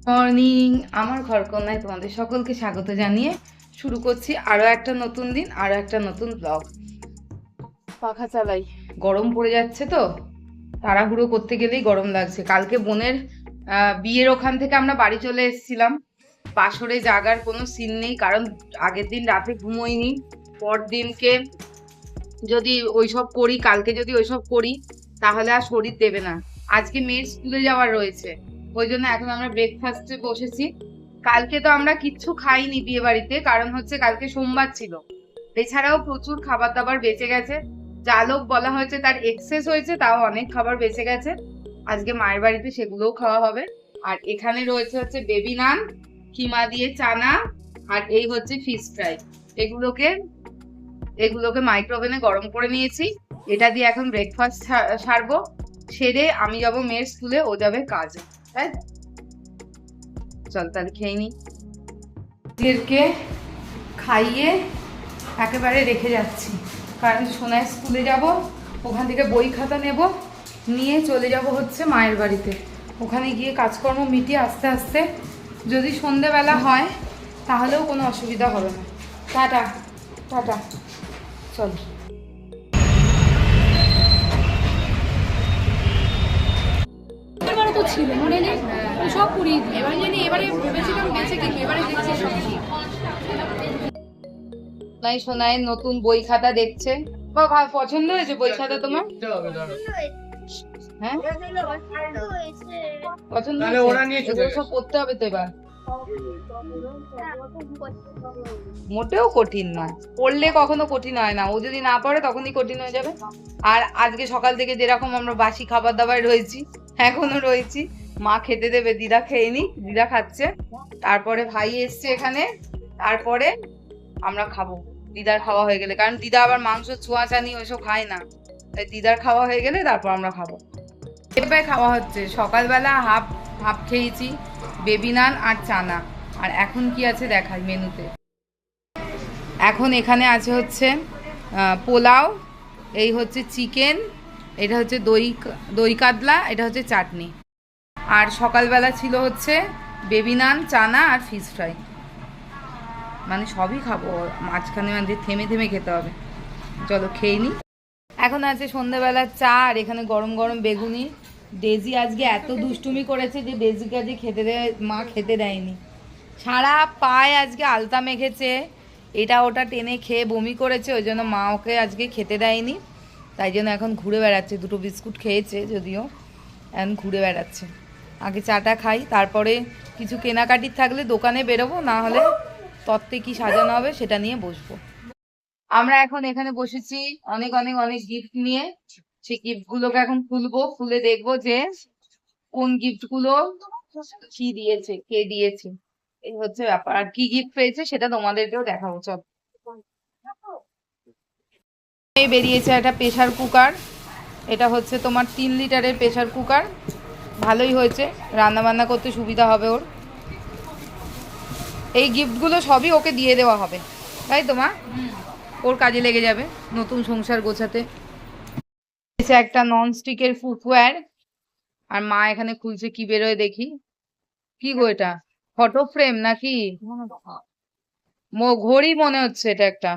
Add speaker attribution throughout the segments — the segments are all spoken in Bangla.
Speaker 1: মর্নিং, আমার ঘরকন্যায় তোমাদের সকলকে স্বাগত জানিয়ে শুরু করছি আরো একটা নতুন দিন, আরো একটা নতুন ব্লগ। পাখা চালাই, গরম পড়ে যাচ্ছে তো, তাড়াহুড়ো করতে গেলেই গরম লাগছে। কালকে বোনের বিয়ের ওখান থেকে আমরা বাড়ি চলে এসেছিলাম। বাসরে জাগার কোনো সিন নেই, কারণ আগের দিন রাতে ঘুমোইনি। পর দিনকে যদি ওইসব করি, কালকে যদি ওইসব করি তাহলে আর শরীর দেবে না। আজকে মেয়ের স্কুলে যাওয়ার রয়েছে, ওই জন্য এখন আমরা ব্রেকফাস্টে বসেছি। কালকে তো আমরা কিচ্ছু খাইনি বিয়ে বাড়িতে, কারণ হচ্ছে কালকে সোমবার ছিল। এছাড়াও প্রচুর খাবার দাবার বেঁচে গেছে, যা লোক বলা হয়েছে তার এক্সেস হয়েছে, তাও অনেক খাবার বেঁচে গেছে। আজকে মায়ের বাড়িতে সেগুলোও খাওয়া হবে। আর এখানে রয়েছে হচ্ছে বেবি নান, কিমা দিয়ে চানা, আর এই হচ্ছে ফিশ ফ্রাই। এগুলোকে মাইক্রোওভেনে গরম করে নিয়েছি। এটা দিয়ে এখন ব্রেকফাস্ট সারবো, সেরে আমি যাবো মেয়ের স্কুলে, ও যাবে কাজে। তাই চল তাহলে খেয়ে নি। ছেলেকে খাইয়ে একেবারে রেখে যাচ্ছি, কারণ সোনায় স্কুলে যাব, ওখান থেকে বই খাতা নেব, নিয়ে চলে যাব হচ্ছে মায়ের বাড়িতে। ওখানে গিয়ে কাজকর্ম মিটিয়ে আস্তে আস্তে যদি সন্ধেবেলা হয় তাহলেও কোনো অসুবিধা হবে না। টাটা টাটা, চল।
Speaker 2: তো ছিল মনে নেই, সব পুরিয়ে দিই। এবারে ভেবেছিলাম বেঁচে কিনবো, এবারে দেখছি সব
Speaker 1: নাই সোনায় নতুন বই খাতা দেখছে। পছন্দ হয়েছে বই খাতা তোমার? হ্যাঁ পছন্দ হয়েছে, এগুলো সব পড়তে হবে তো এবার। মোটেও কঠিন নয়, পড়লে কখনো কঠিন হয় না, ও যদি না পড়ে তখনই কঠিন হয়ে যাবে। আর আজকে সকাল থেকে যেরকম আমরা বাসি খাবার দাবার রয়েছি, এখনো রয়েছি। মা খেতে দেবে, দিদা খেয়ে নি, দিদা খাচ্ছে, তারপরে ভাই এসছে এখানে, তারপরে আমরা খাবো। দিদার খাওয়া হয়ে গেলে, কারণ দিদা আবার মাংস ছোঁয়াছানি ওইসব খায় না, তাই দিদার খাওয়া হয়ে গেলে তারপর আমরা খাবো। এবার খাওয়া হচ্ছে, সকালবেলা হাফ খেয়েছি বেবি নান আর চানা। আর এখন কি আছে দেখাই মেনুতে। এখন এখানে আছে হচ্ছে পোলাও, এই হচ্ছে চিকেন, এটা হচ্ছে দই কাতলা, এটা হচ্ছে চাটনি। আর সকালবেলা ছিল হচ্ছে বেবি নান, চানা আর ফিশ ফ্রাই। মানে সবই খাবো, মাঝখানে মানে থেমে থেমে খেতে হবে। চলো খেয়ে নি। এখন আছে সন্ধ্যাবেলার চা, আর এখানে গরম গরম বেগুনি। ডেজি আজকে এত দুষ্টুমি করেছে যে ডেজিকে আজকে মা খেতে দেয়নি। সারা পায়ে আজকে আলতা মেখেছে, এটা ওটা টেনে খেয়ে বমি করেছে, ওই জন্য মা ওকে আজকে খেতে দেয়নি। তাই জন্য এখন ঘুরে বেড়াচ্ছে, দুটো বিস্কুট খেয়েছে যদিও, এখন ঘুরে বেড়াচ্ছে। আগে চাটা খাই, তারপরে কিছু কেনাকাটির থাকলে দোকানে বেরোবো, না হলে তত্ত্বে কি সাজানো হবে সেটা নিয়ে বসবো। আমরা এখন এখানে বসেছি অনেক অনেক অনেক গিফট নিয়ে। সেই গিফট গুলোকে এখন খুলবো, খুলে দেখবো যে কোন গিফট গুলো কি দিয়েছে, কে দিয়েছে, এই হচ্ছে ব্যাপার। আর কি গিফট পেয়েছে সেটা তোমাদেরকেও দেখাবো। চল। এই বেরিয়েছে একটা প্রেসার কুকার, এটা হচ্ছে তোমার 3 লিটারের প্রেসার কুকার। ভালোই হয়েছে, রান্না বান্না করতে সুবিধা হবে ওর। এই গিফটগুলো সবই ওকে দিয়ে দেওয়া হবে, তাই তো মা? ওর কাজে লেগে যাবে নতুন সংসার গোছাতে। একটা নন স্টিকের ফুটওয়্যার, আর মা এখানে খুলছে কি বেরোয় দেখি। কি গো এটা, ফটো ফ্রেম নাকি ঘড়ি মনে হচ্ছে এটা একটা।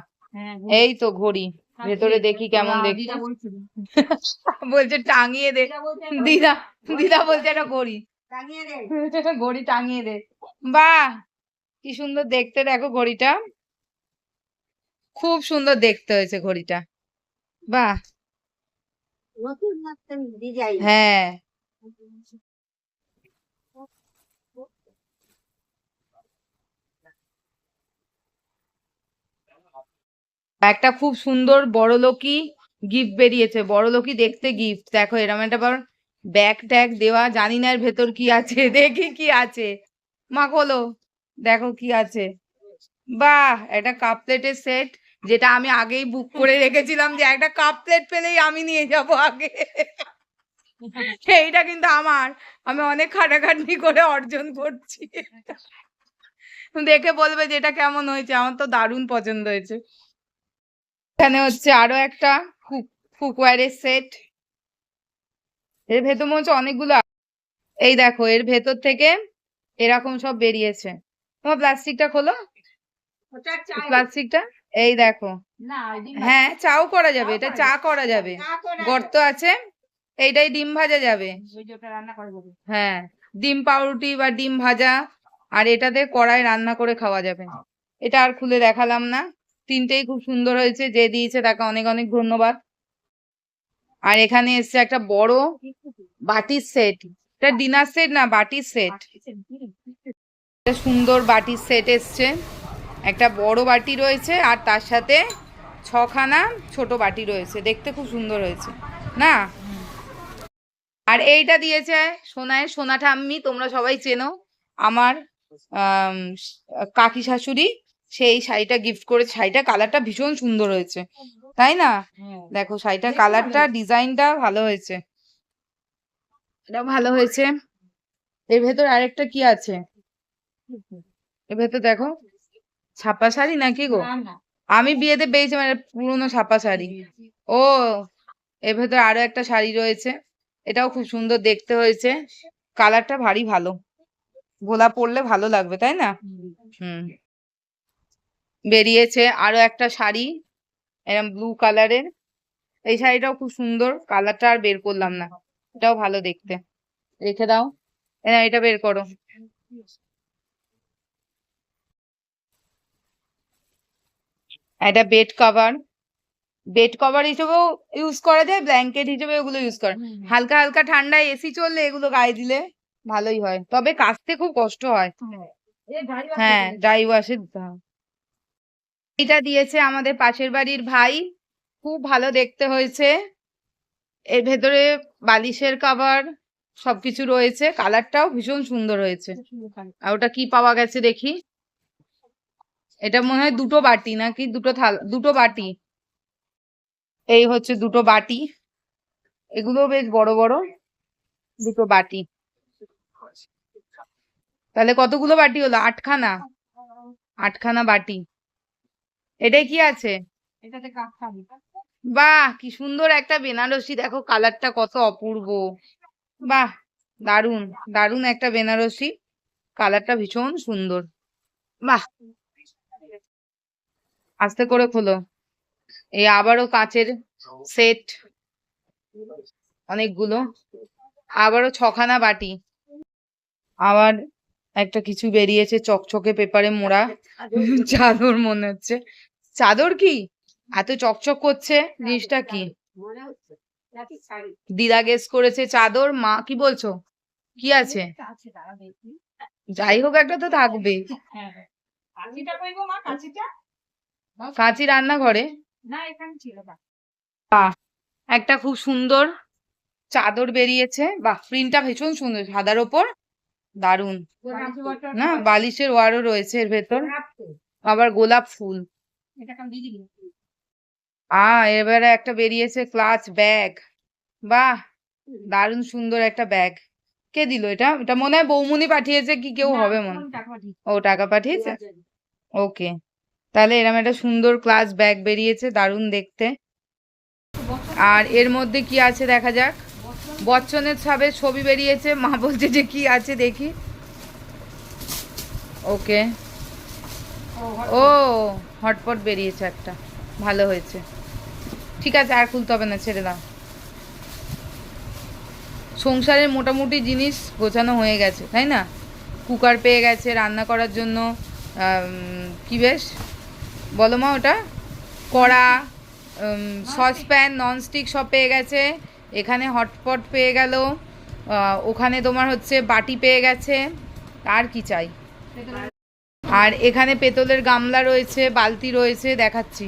Speaker 1: এই তো ঘড়ি, ভেতরে দেখি কেমন দেখি। বলছে টাঙিয়ে দে, দিদা দিদা বলছে একটা ঘড়ি ঘড়ি টাঙিয়ে দে। বাহ কি সুন্দর দেখতে, দেখো ঘড়িটা খুব সুন্দর দেখতে হয়েছে ঘড়িটা। বাহ হ্যাঁ, একটা খুব সুন্দর বড়লোকি গিফট বেরিয়েছে, বড়লোকি দেখতে গিফট। দেখো এরকম একটা ব্যাগ ট্যাগ দেওয়া, জানি না এর ভেতর কি আছে, দেখি কি আছে। মা খোলো, দেখো কি আছে, বাহ একটা কাপ প্লেটের সেট, যেটা আমি আগেই বুক করে রেখেছিলাম যে একটা কাপ প্লেট পেলেই আমি নিয়ে যাব আগে। এইটা কিন্তু আমার, আমি অনেক খাটাখাটনি করে অর্জন করছি। দেখে বলবে যে এটা কেমন হয়েছে, আমার তো দারুণ পছন্দ হয়েছে। এখানে হচ্ছে আরো একটা কুকওয়্যারের সেট, এর ভেতর মনে হচ্ছে অনেকগুলো। এই দেখো এর ভেতর থেকে এরকম সব বেরিয়েছে। তোমার প্লাস্টিকটা খোলো, প্লাস্টিকটা, এই দেখো। হ্যাঁ চাও করা যাবে, এটা চা করা যাবে, গর্ত আছে, এইটাই ডিম ভাজা যাবে। হ্যাঁ ডিম পাউরুটি বা ডিম ভাজা, আর এটাতে কড়াই রান্না করে খাওয়া যাবে। এটা আর খুলে দেখালাম না, তিনটেই খুব সুন্দর হয়েছে, যে দিয়েছে তাকে অনেক অনেক ধন্যবাদ। আর এখানে এসছে একটা বড় বাটির সেট, এটা ডিনার সেট না, বাটির সেট, সুন্দর বাটির সেট এসছে। একটা বড় বাটি রয়েছে আর তার সাথে 6খানা ছোট বাটি রয়েছে, দেখতে খুব সুন্দর হয়েছে না। আর এইটা দিয়েছে সোনায়ের সোনা ঠাম্মি, তোমরা সবাই চেনো, আমার কাকি শাশুড়ি, সেই শাড়িটা গিফট করে। শাড়িটা কালারটা ভীষণ সুন্দর হয়েছে, তাই না? দেখো শাড়িটার কালারটা, ডিজাইনটা ভালো হয়েছে, এটা ভালো হয়েছে। এর ভেতর আরেকটা কি আছে, এর ভেতর দেখো, ছাপা শাড়ি নাকি গো? আমি বিয়েতে পেয়েছি মানে পুরোনো ছাপা শাড়ি। ও এর ভেতর আরো একটা শাড়ি রয়েছে, এটাও খুব সুন্দর দেখতে হয়েছে, কালারটা ভারী ভালো, গোলা পরলে ভালো লাগবে, তাই না? হুম। বেরিয়েছে আরো একটা শাড়ি, এরকম ব্লু কালারের, এই শাড়িটাও খুব সুন্দর, কালারটা আর বের করলাম না, এটাও ভালো দেখতে, রেখে দাও। এটা বের করো। এটা বেড কভার, বেড কভার হিসেবেও ইউজ করা যায়, ব্ল্যাঙ্কেট হিসেবে এগুলো ইউজ করে। হালকা হালকা ঠান্ডায় এসি চললে এগুলো গায়ে দিলে ভালোই হয়, তবে কাচতে খুব কষ্ট হয়। হ্যাঁ ড্রাই ওয়াশে দিতে হয়। এটা দিয়েছে আমাদের পাশের বাড়ির ভাই, খুব ভালো দেখতে হয়েছে, এর ভেতরে বালিশের কভার সবকিছু রয়েছে, কালারটাও ভীষণ সুন্দর হয়েছে। আর ওটা কি পাওয়া গেছে দেখি, এটা মনে হয় দুটো বাটি নাকি, দুটো বাটি, এই হচ্ছে দুটো বাটি, এগুলো বেশ বড় বড় দুটো বাটি। তাহলে কতগুলো বাটি হলো? 8খানা, 8খানা বাটি। এটাই কি আছে? বাহ কি সুন্দর একটা বেনারসি, দেখো কালারটা কত অপূর্ব, বাহ দারুন দারুন একটা বেনারসি, কালারটা ভীষণ সুন্দর, বাহ। আস্তে করে খোলো। এই আবারও কাঁচের সেট অনেকগুলো, আবারও 6খানা বাটি, আবার একটা কিছু বেরিয়েছে চকচকে পেপারে মোড়া, চাদর মনে হচ্ছে, চাদর কি এত চকচক করছে, জিনিসটা কি? দিদা গেস করেছে চাদর, মা কি বলছো, কি আছে? যাই হোক একটা তো থাকবে, কাঁচি রান্নাঘরে, বাহ একটা খুব সুন্দর চাদর বেরিয়েছে, বাহ প্রিন্টটা ভীষণ সুন্দর, সাদার ওপর দারুন না, বালিশের ওয়ারও রয়েছে এর ভেতর, আবার গোলাপ ফুল। এবারে একটা বেরিয়েছে ক্লাচ ব্যাগ, বাহ দারুন সুন্দর একটা ব্যাগ, কে দিল এটা? এটা মনে হয় বৌমনি পাঠিয়েছে কি কেউ হবে মনে, ও টাকা পাঠিয়েছে, ওকে। তাহলে এরকম একটা সুন্দর ক্লাচ ব্যাগ বেরিয়েছে, দারুন দেখতে। আর এর মধ্যে কি আছে দেখা যাক, বচ্চনের ছাপের ছবি বেরিয়েছে, মা বলছে যে কি আছে দেখি, ওকে, ও হটপট বেরিয়েছে একটা, ভালো হয়েছে, ঠিক আছে আর খুলতে হবে না, ছেড়ে দাও। সংসারের মোটামুটি জিনিস গোছানো হয়ে গেছে, তাই না? কুকার পেয়ে গেছে রান্না করার জন্য, কি বেশ বলো মা ওটা, কড়া, সসপ্যান, ননস্টিক সব পেয়ে গেছে, এখানে হটপট পেয়ে গেল, ওখানে তোমার হচ্ছে বাটি পেয়ে গেছে, আর কি চাই। আর এখানে পেতলের গামলা রয়েছে, বালতি রয়েছে, দেখাচ্ছি,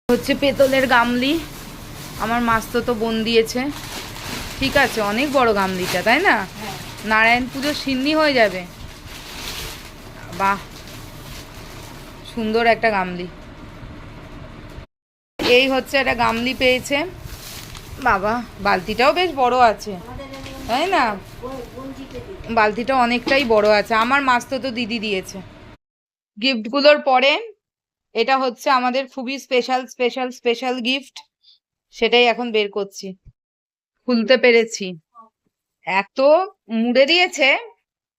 Speaker 1: হচ্ছে পেতলের গামলি, আমার মাস্তুতো বোন দিয়েছে, ঠিক আছে অনেক বড় গামলিটা, তাই না? নারায়ণ পুজোর সিন্নি হয়ে যাবে, বাহ সুন্দর একটা গামলি। এই হচ্ছে একটা গামলি পেয়েছে বাবা। বালতিটাও বেশ বড় আছে, তাই না? বালতিটা অনেকটাই বড় আছে। আমার মাস্তো তো দিদি দিয়েছে। গিফটগুলোর পরে এটা হচ্ছে আমাদের খুবই স্পেশাল স্পেশাল স্পেশাল গিফট, সেটাই এখন বের করছি। খুলতে পেরেছি, এত মুড়ে দিয়েছে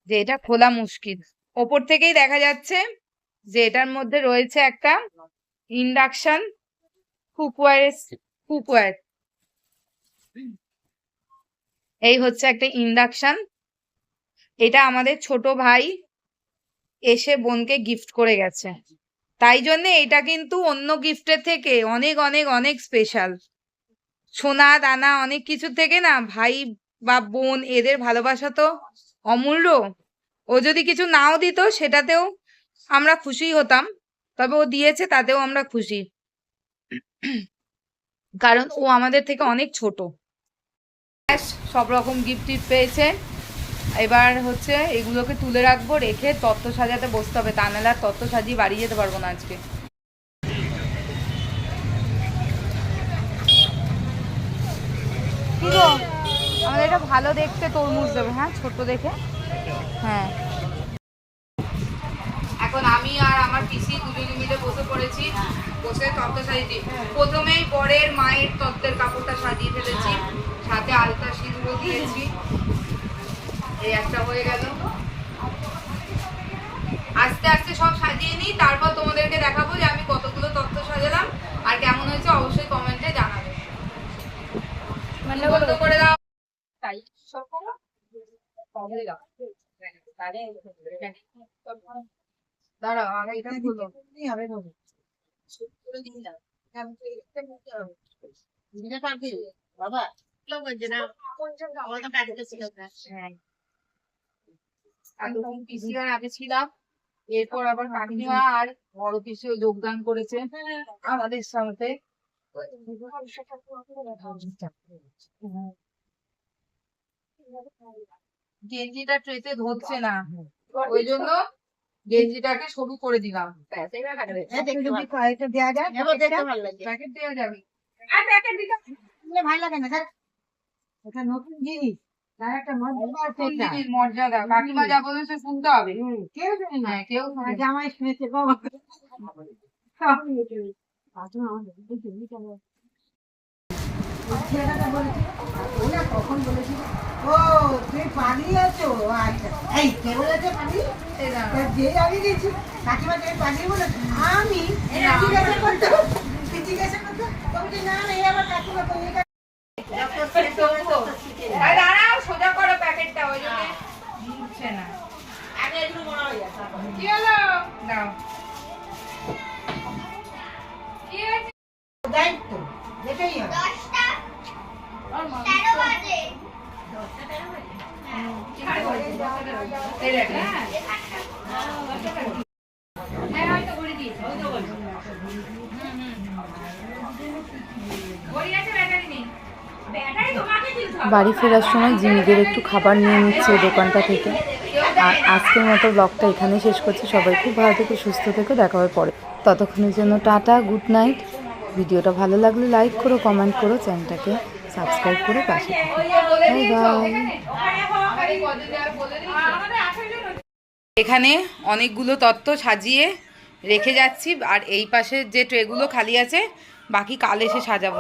Speaker 1: যে এটা খোলা মুশকিল। ওপর থেকেই দেখা যাচ্ছে যে এটার মধ্যে রয়েছে একটা ইন্ডাকশন কুকওয়্যার। এই হচ্ছে একটা ইন্ডাকশন। এটা আমাদের ছোট ভাই এসে বোনকে গিফট করে গেছে, তাই জন্য এটা কিন্তু অন্য গিফটের থেকে অনেক অনেক অনেক স্পেশাল। সোনা দানা অনেক কিছু থেকে না, ভাই বা বোন এদের ভালোবাসা তো অমূল্য। ও যদি কিছু নাও দিত সেটাতেও আমরা খুশি হতাম, তবে ও দিয়েছে তাতেও আমরা খুশি, কারণ ও আমাদের থেকে অনেক ছোট। সব রকম গিফট পেয়েছে। এবার হচ্ছে এগুলোকে তুলে রাখবো, রেখে তত্ত্ব সাজাতে বসতে হবে, তা নাহলে আর তত্ত্ব সাজিয়ে বাড়ি যেতে পারবো না আজকে। কি গো, আমাদের এটা ভালো দেখতে তরমুজ দেবে, হ্যাঁ ছোট দেখে। হ্যাঁ, এখন আমি আর আমার পিসি দুজনে মিলে বসে পড়েছি, বসে তত্ত্ব সাজিয়েছি। প্রথমেই বরের মায়ের তত্ত্বের কাপড়টা সাজিয়ে ফেলেছি, সাথে আলতা সিঁদুরও দিয়েছি। এই একটা হয়ে গেল। আস্তে আস্তে সব সাজিয়ে নিই, তারপর তোমাদেরকে দেখাবো যে আমি কতগুলো তত্ত্ব সাজালাম আর কেমন হয়েছে অবশ্যই কমেন্টে জানাবে। বন্ধ করে দাও। তাই সব করো। দাঁড়াও, আগে এটা খুলো।
Speaker 3: বাবা
Speaker 1: পিসি আর আগে ছিলাম, এরপর আবার কাকিমা আর বড় পিসিও যোগদান করেছে আমাদের সাথে। গেঞ্জিটা ট্রেতে ধরছে না, ওই জন্য গেঞ্জিটাকে সরু করে দিলাম। প্যাকেট দেওয়া যাবে। আর প্যাকেট দিতে
Speaker 3: ভালো লাগে না স্যার, এটা নতুন জিনিস, তার একটা
Speaker 1: মর্যাদা কাকিমা যা বলবে সে শুনতে হবে।
Speaker 3: কেউ জানে না,
Speaker 1: হ্যাঁ, কেউ
Speaker 3: জামাই শুনেছে বাবা। কখন বলেছি ও তুই পানি আছো, আচ্ছা এই কে বলেছে পানি, যে আমি দিয়েছি কাকিমা তুমি পানি বলে আমি জিজ্ঞাসা করতো, জিজ্ঞাসা করতো তুমি না না এই আমার কাকিমা তো
Speaker 1: দাঁড়াও, সোজা করো প্যাকেটটা, ওই জন্য উঠছে না। কি হলো? দাও। কি হয়েছে?
Speaker 3: দায়িত্ব যেটাই হবে।
Speaker 4: বাড়ি ফেরার সময় জিমিদের একটু খাবার নিয়ে নিচ্ছে দোকানটা থেকে। আর আজকের মতো ব্লগটা এখানে শেষ করছি। সবাই খুব ভালো থেকো, সুস্থ থেকো, দেখা হবে পরে। ততক্ষণের জন্য টাটা, গুড নাইট। ভিডিওটা ভালো লাগলে লাইক করো, কমেন্ট করো, চ্যানেলটাকে সাবস্ক্রাইব করে পাশে থেকো। Bye bye.
Speaker 1: এখানে অনেকগুলো তত্ত্ব সাজিয়ে রেখে যাচ্ছি, আর এই পাশে যে ট্রেগুলো খালি আছে বাকি কাল এসে সাজাবো।